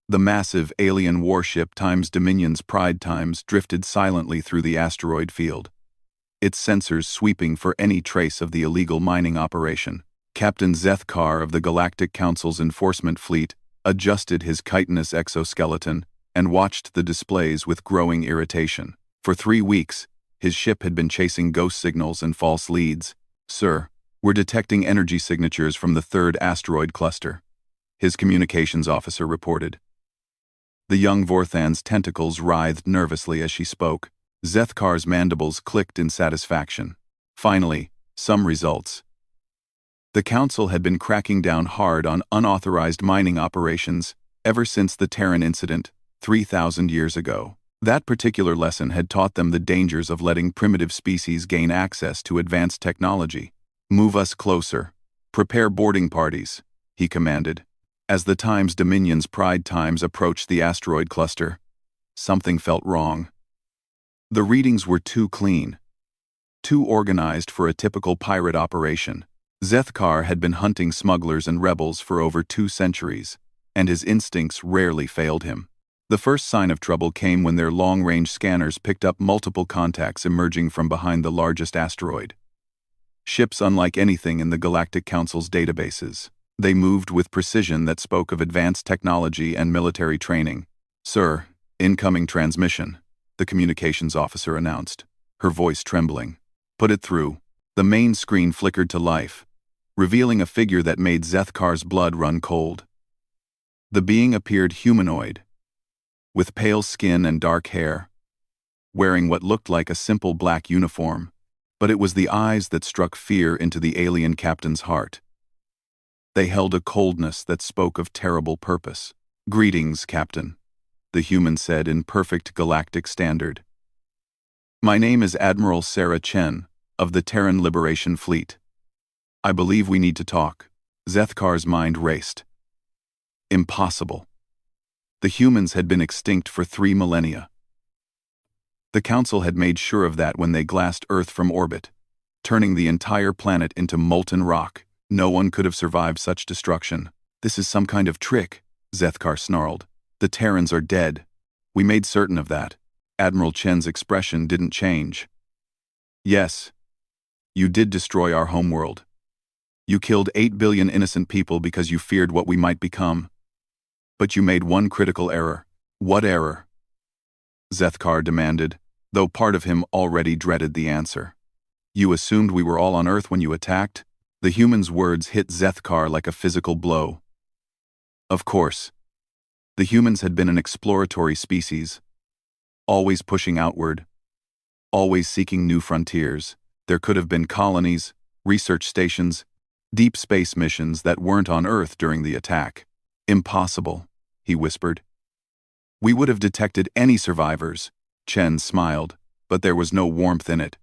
The massive alien warship times Dominion's Pride times drifted silently through the asteroid field, its sensors sweeping for any trace of the illegal mining operation. Captain Zethkar of the Galactic Council's enforcement fleet adjusted his chitinous exoskeleton and watched the displays with growing irritation. For 3 weeks, his ship had been chasing ghost signals and false leads. "Sir, we're detecting energy signatures from the 3rd asteroid cluster," his communications officer reported. The young Vorthan's tentacles writhed nervously as she spoke. Zethkar's mandibles clicked in satisfaction. Finally, some results. The Council had been cracking down hard on unauthorized mining operations ever since the Terran incident 3,000 years ago. That particular lesson had taught them the dangers of letting primitive species gain access to advanced technology. "Move us closer. Prepare boarding parties," he commanded. As the Dominion's Pride times approached the asteroid cluster, something felt wrong. The readings were too clean, too organized for a typical pirate operation. Zethkar had been hunting smugglers and rebels for over 2 centuries, and his instincts rarely failed him. The first sign of trouble came when their long-range scanners picked up multiple contacts emerging from behind the largest asteroid. Ships unlike anything in the Galactic Council's databases. They moved with precision that spoke of advanced technology and military training. "Sir, incoming transmission," the communications officer announced, her voice trembling. "Put it through." The main screen flickered to life, revealing a figure that made Zethkar's blood run cold. The being appeared humanoid, with pale skin and dark hair, wearing what looked like a simple black uniform, but it was the eyes that struck fear into the alien captain's heart. They held a coldness that spoke of terrible purpose. "Greetings, Captain," the human said in perfect galactic standard. "My name is Admiral Sarah Chen, of the Terran Liberation Fleet. I believe we need to talk." Zethkar's mind raced. Impossible. The humans had been extinct for 3 millennia. The Council had made sure of that when they glassed Earth from orbit, turning the entire planet into molten rock. No one could have survived such destruction. "This is some kind of trick," Zethkar snarled. "The Terrans are dead. We made certain of that." Admiral Chen's expression didn't change. "Yes, you did destroy our homeworld. You killed 8 billion innocent people because you feared what we might become. But you made one critical error." "What error?" Zethkar demanded, though part of him already dreaded the answer. "You assumed we were all on Earth when you attacked?" The human's words hit Zethkar like a physical blow. Of course. The humans had been an exploratory species, always pushing outward, always seeking new frontiers. There could have been colonies, research stations, deep space missions that weren't on Earth during the attack. "Impossible," he whispered. "We would have detected any survivors." Chen smiled, but there was no warmth in it.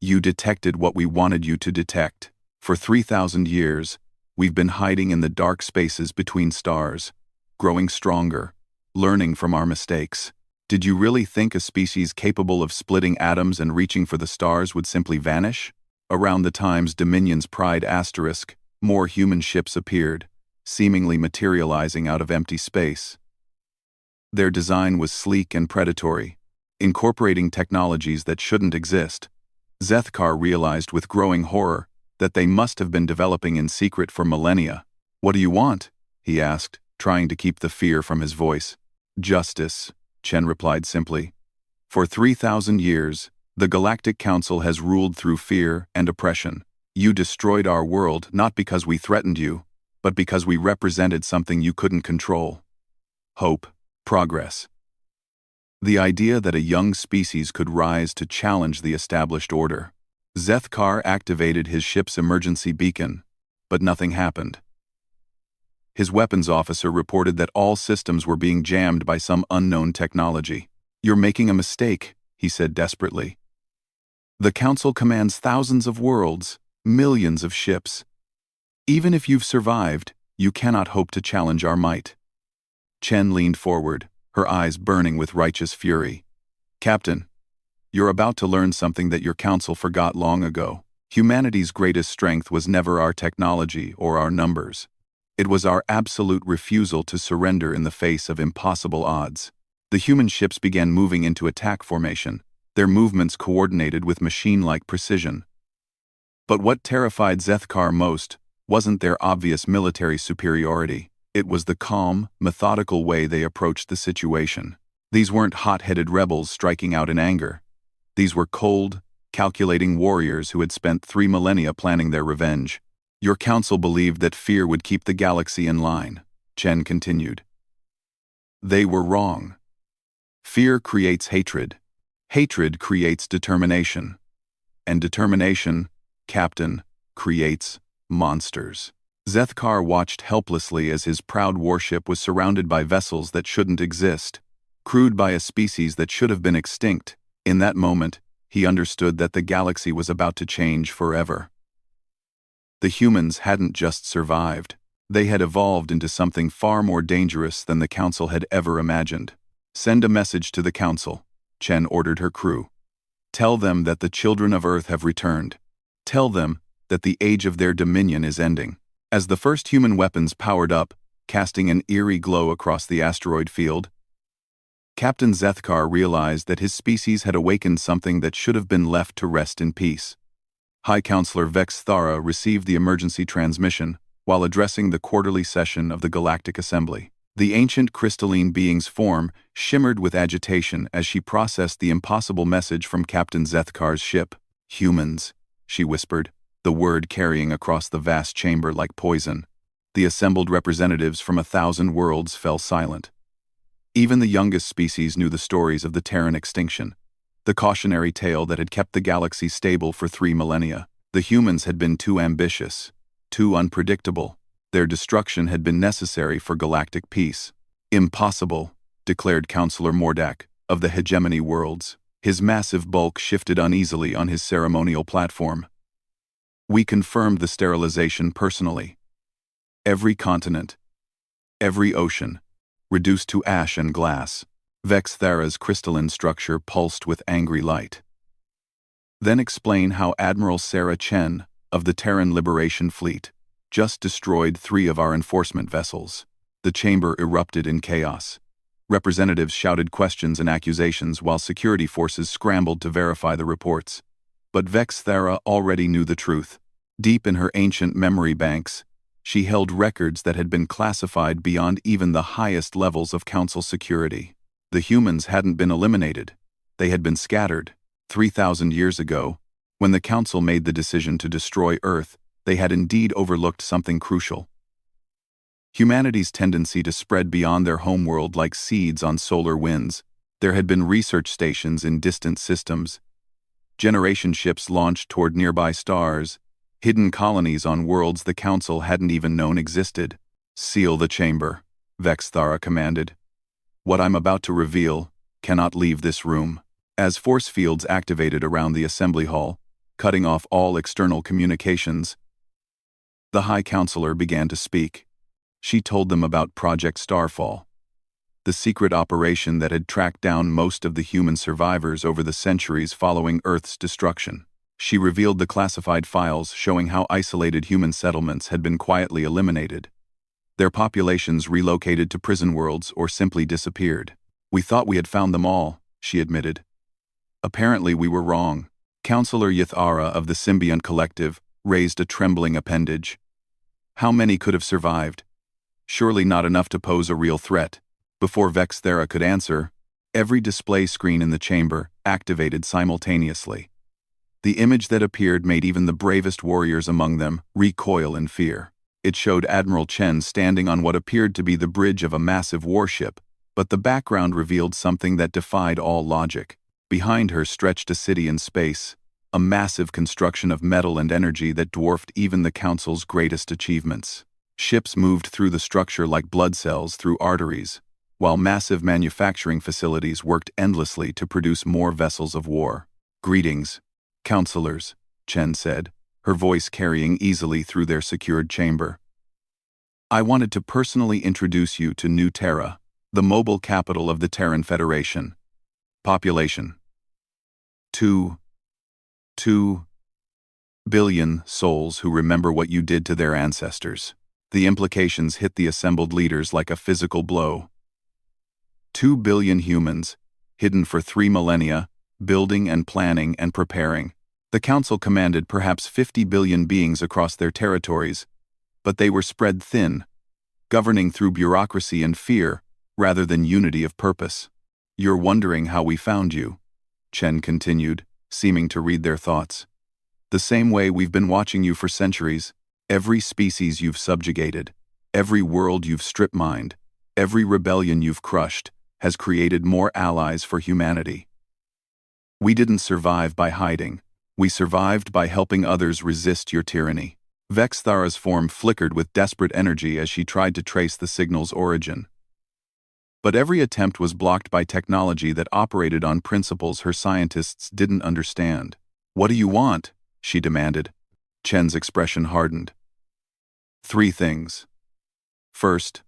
"You detected what we wanted you to detect. For 3,000 years, we've been hiding in the dark spaces between stars, growing stronger, learning from our mistakes. Did you really think a species capable of splitting atoms and reaching for the stars would simply vanish?" Around the Dominion's Pride asterisk, more human ships appeared, seemingly materializing out of empty space. Their design was sleek and predatory, incorporating technologies that shouldn't exist. Zethkar realized with growing horror that they must have been developing in secret for millennia. "What do you want?" he asked, trying to keep the fear from his voice. "Justice," Chen replied simply. "For 3,000 years, the Galactic Council has ruled through fear and oppression. You destroyed our world not because we threatened you, but because we represented something you couldn't control. Hope, progress. The idea that a young species could rise to challenge the established order." Zethkar activated his ship's emergency beacon, but nothing happened. His weapons officer reported that all systems were being jammed by some unknown technology. "You're making a mistake," he said desperately. "The Council commands thousands of worlds, millions of ships. Even if you've survived, you cannot hope to challenge our might." Chen leaned forward, her eyes burning with righteous fury. "Captain, you're about to learn something that your Council forgot long ago. Humanity's greatest strength was never our technology or our numbers. It was our absolute refusal to surrender in the face of impossible odds. The human ships began moving into attack formation, their movements coordinated with machine-like precision. But what terrified Zethkar most wasn't their obvious military superiority. It was the calm, methodical way they approached the situation. These weren't hot-headed rebels striking out in anger. These were cold, calculating warriors who had spent 3 millennia planning their revenge. Your council believed that fear would keep the galaxy in line, Chen continued. They were wrong. Fear creates hatred. Hatred creates determination. And determination, Captain, creates monsters. Zethkar watched helplessly as his proud warship was surrounded by vessels that shouldn't exist, crewed by a species that should have been extinct. In that moment, he understood that the galaxy was about to change forever. The humans hadn't just survived. They had evolved into something far more dangerous than the Council had ever imagined. Send a message to the Council, Chen ordered her crew. Tell them that the children of Earth have returned. Tell them that the age of their dominion is ending. As the first human weapons powered up, casting an eerie glow across the asteroid field, Captain Zethkar realized that his species had awakened something that should have been left to rest in peace. High Counselor Vex Thara received the emergency transmission while addressing the quarterly session of the Galactic Assembly. The ancient crystalline being's form shimmered with agitation as she processed the impossible message from Captain Zethkar's ship. Humans, she whispered, the word carrying across the vast chamber like poison. The assembled representatives from 1,000 worlds fell silent. Even the youngest species knew the stories of the Terran extinction, the cautionary tale that had kept the galaxy stable for 3 millennia. The humans had been too ambitious, too unpredictable. Their destruction had been necessary for galactic peace. Impossible, declared Counselor Mordak, of the Hegemony Worlds. His massive bulk shifted uneasily on his ceremonial platform. We confirmed the sterilization personally. Every continent, every ocean, reduced to ash and glass. Vex Thara's crystalline structure pulsed with angry light. Then explain how Admiral Sarah Chen, of the Terran Liberation Fleet, just destroyed 3 of our enforcement vessels. The chamber erupted in chaos. Representatives shouted questions and accusations while security forces scrambled to verify the reports. But Vex Thara already knew the truth. Deep in her ancient memory banks, she held records that had been classified beyond even the highest levels of Council security. The humans hadn't been eliminated. They had been scattered. 3,000 years ago, when the Council made the decision to destroy Earth, they had indeed overlooked something crucial. Humanity's tendency to spread beyond their homeworld like seeds on solar winds. There had been research stations in distant systems, generation ships launched toward nearby stars, hidden colonies on worlds the Council hadn't even known existed. Seal the chamber, Vex Thara commanded. What I'm about to reveal cannot leave this room. As force fields activated around the assembly hall, cutting off all external communications, the High Counselor began to speak. She told them about Project Starfall, the secret operation that had tracked down most of the human survivors over the centuries following Earth's destruction. She revealed the classified files showing how isolated human settlements had been quietly eliminated. Their populations relocated to prison worlds or simply disappeared. We thought we had found them all, she admitted. Apparently we were wrong. Counselor Yithara of the Symbiont Collective raised a trembling appendage. How many could have survived? Surely not enough to pose a real threat. Before Vex Thara could answer, every display screen in the chamber activated simultaneously. The image that appeared made even the bravest warriors among them recoil in fear. It showed Admiral Chen standing on what appeared to be the bridge of a massive warship, but the background revealed something that defied all logic. Behind her stretched a city in space, a massive construction of metal and energy that dwarfed even the Council's greatest achievements. Ships moved through the structure like blood cells through arteries, while massive manufacturing facilities worked endlessly to produce more vessels of war. Greetings, Counselors, Chen said, her voice carrying easily through their secured chamber. I wanted to personally introduce you to New Terra, the mobile capital of the Terran Federation. Population: 2 billion souls who remember what you did to their ancestors. The implications hit the assembled leaders like a physical blow. 2 billion humans, hidden for 3 millennia, building and planning and preparing. The Council commanded perhaps 50 billion beings across their territories, but they were spread thin, governing through bureaucracy and fear rather than unity of purpose. "You're wondering how we found you," Chen continued, seeming to read their thoughts. "The same way we've been watching you for centuries. Every species you've subjugated, every world you've strip-mined, every rebellion you've crushed, has created more allies for humanity. We didn't survive by hiding. We survived by helping others resist your tyranny." Vexthara's form flickered with desperate energy as she tried to trace the signal's origin. But every attempt was blocked by technology that operated on principles her scientists didn't understand. "What do you want?" she demanded. Chen's expression hardened. 3 things. First,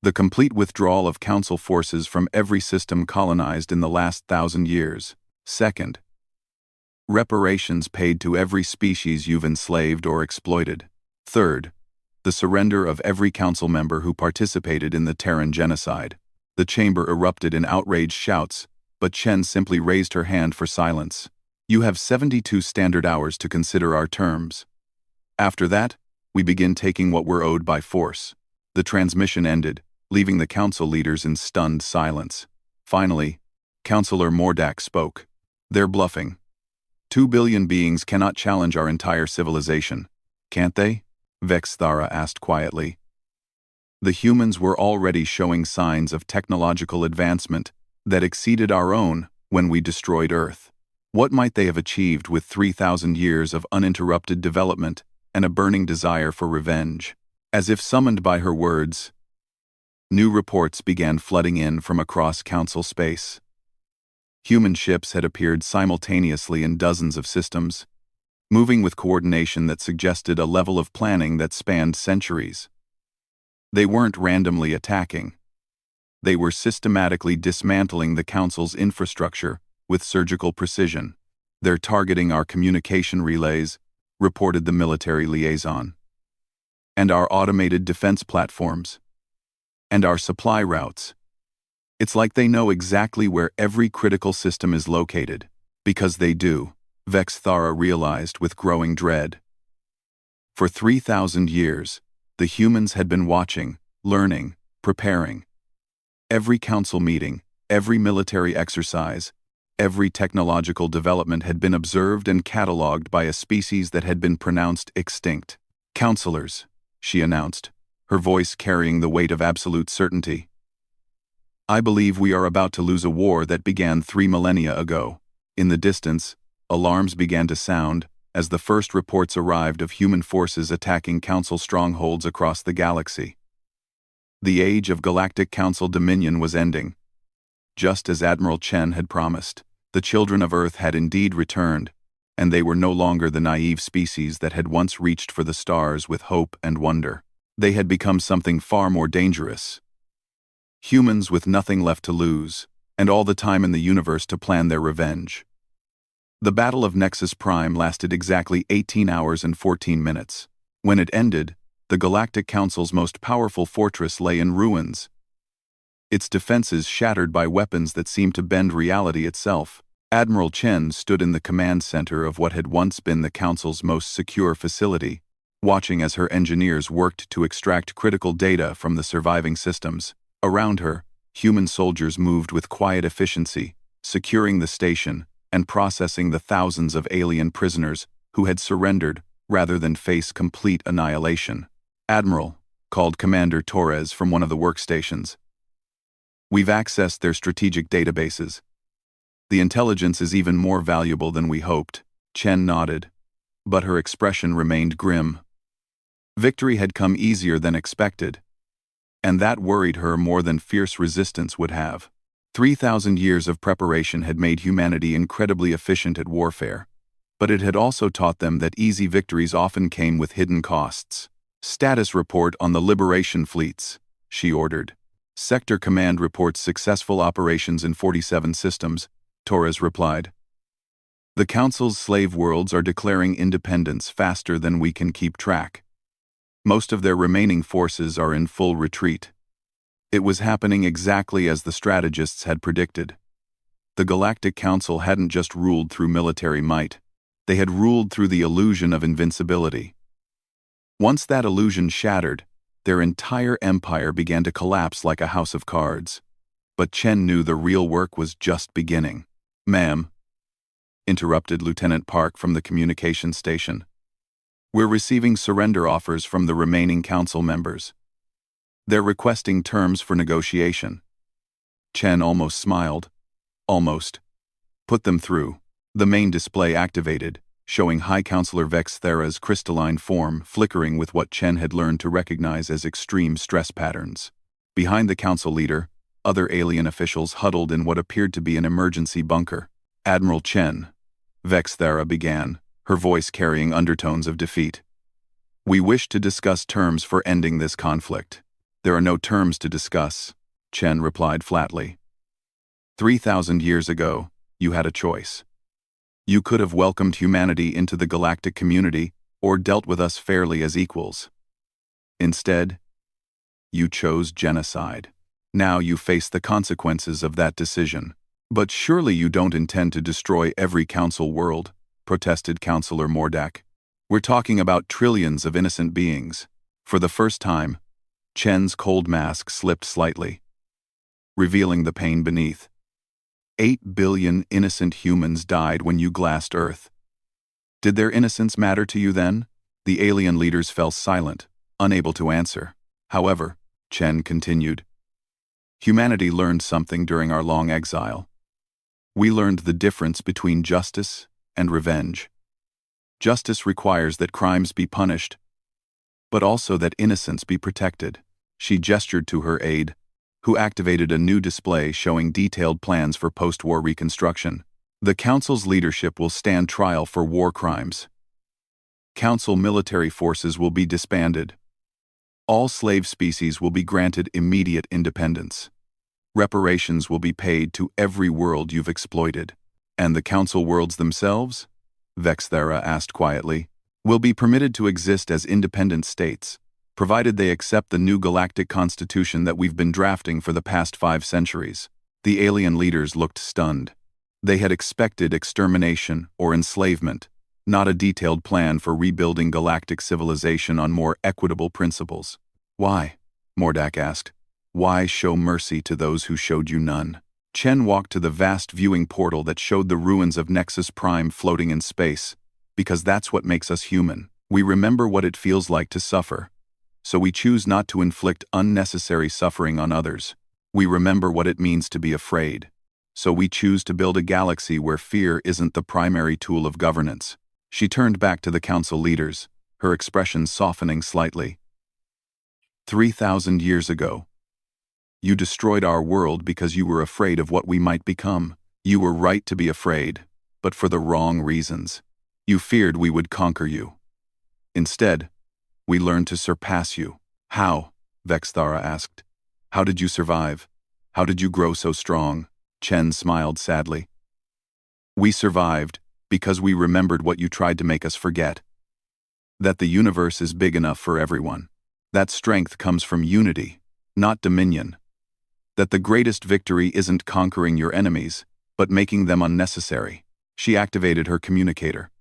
the complete withdrawal of Council forces from every system colonized in the last 1,000 years. Second, reparations paid to every species you've enslaved or exploited. Third, the surrender of every Council member who participated in the Terran genocide. The chamber erupted in outraged shouts, but Chen simply raised her hand for silence. "You have 72 standard hours to consider our terms. After that, we begin taking what we're owed by force." The transmission ended, leaving the Council leaders in stunned silence. Finally, Councillor Mordak spoke. "They're bluffing. 2 billion beings cannot challenge our entire civilization, can't they?" Vexthara asked quietly. "The humans were already showing signs of technological advancement that exceeded our own when we destroyed Earth. What might they have achieved with 3,000 years of uninterrupted development and a burning desire for revenge?" As if summoned by her words, new reports began flooding in from across Council space. Human ships had appeared simultaneously in dozens of systems, moving with coordination that suggested a level of planning that spanned centuries. They weren't randomly attacking. They were systematically dismantling the Council's infrastructure with surgical precision. "They're targeting our communication relays," reported the military liaison, "and our automated defense platforms, and our supply routes. It's like they know exactly where every critical system is located." "Because they do," Vexthara realized with growing dread. For 3,000 years, the humans had been watching, learning, preparing. Every Council meeting, every military exercise, every technological development had been observed and catalogued by a species that had been pronounced extinct. "Councillors," she announced, her voice carrying the weight of absolute certainty, "I believe we are about to lose a war that began 3 millennia ago." In the distance, alarms began to sound as the first reports arrived of human forces attacking Council strongholds across the galaxy. The age of Galactic Council dominion was ending. Just as Admiral Chen had promised, the children of Earth had indeed returned, and they were no longer the naive species that had once reached for the stars with hope and wonder. They had become something far more dangerous. Humans with nothing left to lose, and all the time in the universe to plan their revenge. The Battle of Nexus Prime lasted exactly 18 hours and 14 minutes. When it ended, the Galactic Council's most powerful fortress lay in ruins, its defenses shattered by weapons that seemed to bend reality itself. Admiral Chen stood in the command center of what had once been the Council's most secure facility, watching as her engineers worked to extract critical data from the surviving systems. Around her, human soldiers moved with quiet efficiency, securing the station and processing the thousands of alien prisoners who had surrendered rather than face complete annihilation. "Admiral," called Commander Torres from one of the workstations, "we've accessed their strategic databases. The intelligence is even more valuable than we hoped." Chen nodded, but her expression remained grim. Victory had come easier than expected, and that worried her more than fierce resistance would have. 3,000 years of preparation had made humanity incredibly efficient at warfare, but it had also taught them that easy victories often came with hidden costs. "Status report on the liberation fleets," she ordered. "Sector Command reports successful operations in 47 systems," Torres replied. "The Council's slave worlds are declaring independence faster than we can keep track." Most of their remaining forces are in full retreat. It was happening exactly as the strategists had predicted. The Galactic Council hadn't just ruled through military might. They had ruled through the illusion of invincibility. Once that illusion shattered, their entire empire began to collapse like a house of cards. But Chen knew the real work was just beginning. "Ma'am," interrupted Lieutenant Park from the communication station. "We're receiving surrender offers from the remaining council members. They're requesting terms for negotiation." Chen almost smiled. "Almost. Put them through." The main display activated, showing High Counselor Vex Thera's crystalline form flickering with what Chen had learned to recognize as extreme stress patterns. Behind the council leader, other alien officials huddled in what appeared to be an emergency bunker. "Admiral Chen," Vex Thera began, her voice carrying undertones of defeat. "We wish to discuss terms for ending this conflict." "There are no terms to discuss," Chen replied flatly. 3,000 years ago, you had a choice. You could have welcomed humanity into the galactic community or dealt with us fairly as equals. Instead, you chose genocide. Now you face the consequences of that decision. "But surely you don't intend to destroy every council world," protested Counselor Mordak. "We're talking about trillions of innocent beings." For the first time, Chen's cold mask slipped slightly, revealing the pain beneath. 8 billion innocent humans died when you glassed Earth. Did their innocence matter to you then? The alien leaders fell silent, unable to answer. However, Chen continued, "Humanity learned something during our long exile. We learned the difference between justice and revenge. Justice requires that crimes be punished, but also that innocence be protected." She gestured to her aide, who activated a new display showing detailed plans for post-war reconstruction. "The Council's leadership will stand trial for war crimes. Council military forces will be disbanded. All slave species will be granted immediate independence. Reparations will be paid to every world you've exploited." "And the Council worlds themselves?" Vex Thera asked quietly. "Will be permitted to exist as independent states, provided they accept the new galactic constitution that we've been drafting for the past 5 centuries. The alien leaders looked stunned. They had expected extermination or enslavement, not a detailed plan for rebuilding galactic civilization on more equitable principles. "Why?" Mordak asked. "Why show mercy to those who showed you none?" Chen walked to the vast viewing portal that showed the ruins of Nexus Prime floating in space. "Because that's what makes us human. We remember what it feels like to suffer. So we choose not to inflict unnecessary suffering on others. We remember what it means to be afraid. So we choose to build a galaxy where fear isn't the primary tool of governance." She turned back to the council leaders, her expression softening slightly. 3,000 years ago, you destroyed our world because you were afraid of what we might become. You were right to be afraid, but for the wrong reasons. You feared we would conquer you. Instead, we learned to surpass you. "How?" Vex Thera asked. "How did you survive? How did you grow so strong?" Chen smiled sadly. "We survived because we remembered what you tried to make us forget. That the universe is big enough for everyone. That strength comes from unity, not dominion. That the greatest victory isn't conquering your enemies, but making them unnecessary." She activated her communicator.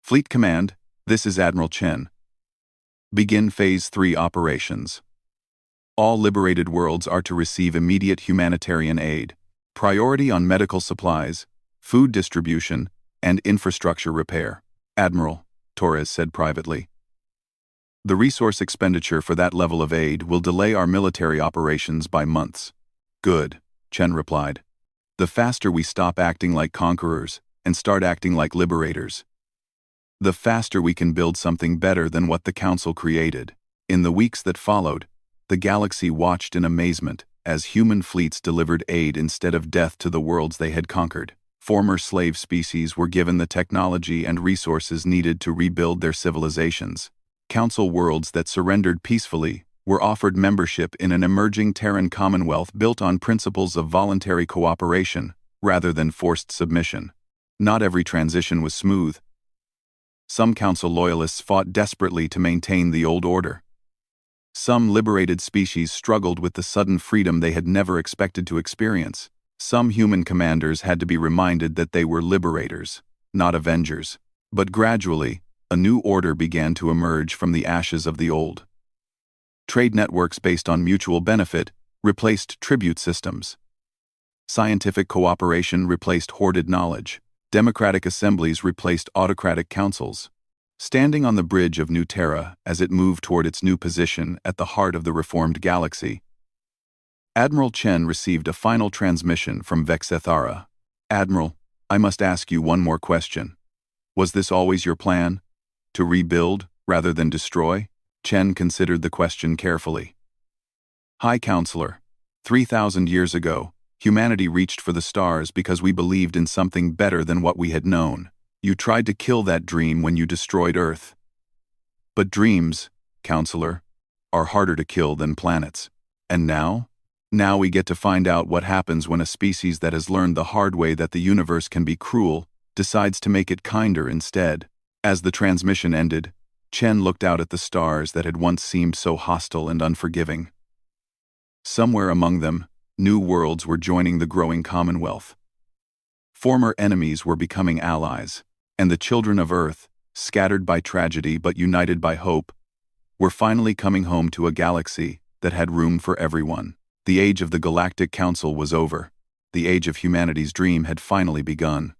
"Fleet Command, this is Admiral Chen. Begin Phase 3 operations. All liberated worlds are to receive immediate humanitarian aid. Priority on medical supplies, food distribution, and infrastructure repair." "Admiral," Torres said privately, "the resource expenditure for that level of aid will delay our military operations by months." "Good," Chen replied. "The faster we stop acting like conquerors and start acting like liberators, the faster we can build something better than what the Council created." In the weeks that followed, the galaxy watched in amazement as human fleets delivered aid instead of death to the worlds they had conquered. Former slave species were given the technology and resources needed to rebuild their civilizations. Council worlds that surrendered peacefully were offered membership in an emerging Terran Commonwealth built on principles of voluntary cooperation rather than forced submission. Not every transition was smooth. Some council loyalists fought desperately to maintain the old order. Some liberated species struggled with the sudden freedom they had never expected to experience. Some human commanders had to be reminded that they were liberators, not avengers. But gradually, a new order began to emerge from the ashes of the old. Trade networks based on mutual benefit replaced tribute systems. Scientific cooperation replaced hoarded knowledge. Democratic assemblies replaced autocratic councils. Standing on the bridge of New Terra as it moved toward its new position at the heart of the reformed galaxy, Admiral Chen received a final transmission from Vexethara. "Admiral, I must ask you one more question. Was this always your plan? To rebuild rather than destroy?" Chen considered the question carefully. "High Counselor, 3,000 years ago, humanity reached for the stars because we believed in something better than what we had known. You tried to kill that dream when you destroyed Earth. But dreams, Counselor, are harder to kill than planets. And now? Now we get to find out what happens when a species that has learned the hard way that the universe can be cruel decides to make it kinder instead." As the transmission ended, Chen looked out at the stars that had once seemed so hostile and unforgiving. Somewhere among them, new worlds were joining the growing Commonwealth. Former enemies were becoming allies, and the children of Earth, scattered by tragedy but united by hope, were finally coming home to a galaxy that had room for everyone. The age of the Galactic Council was over. The age of humanity's dream had finally begun.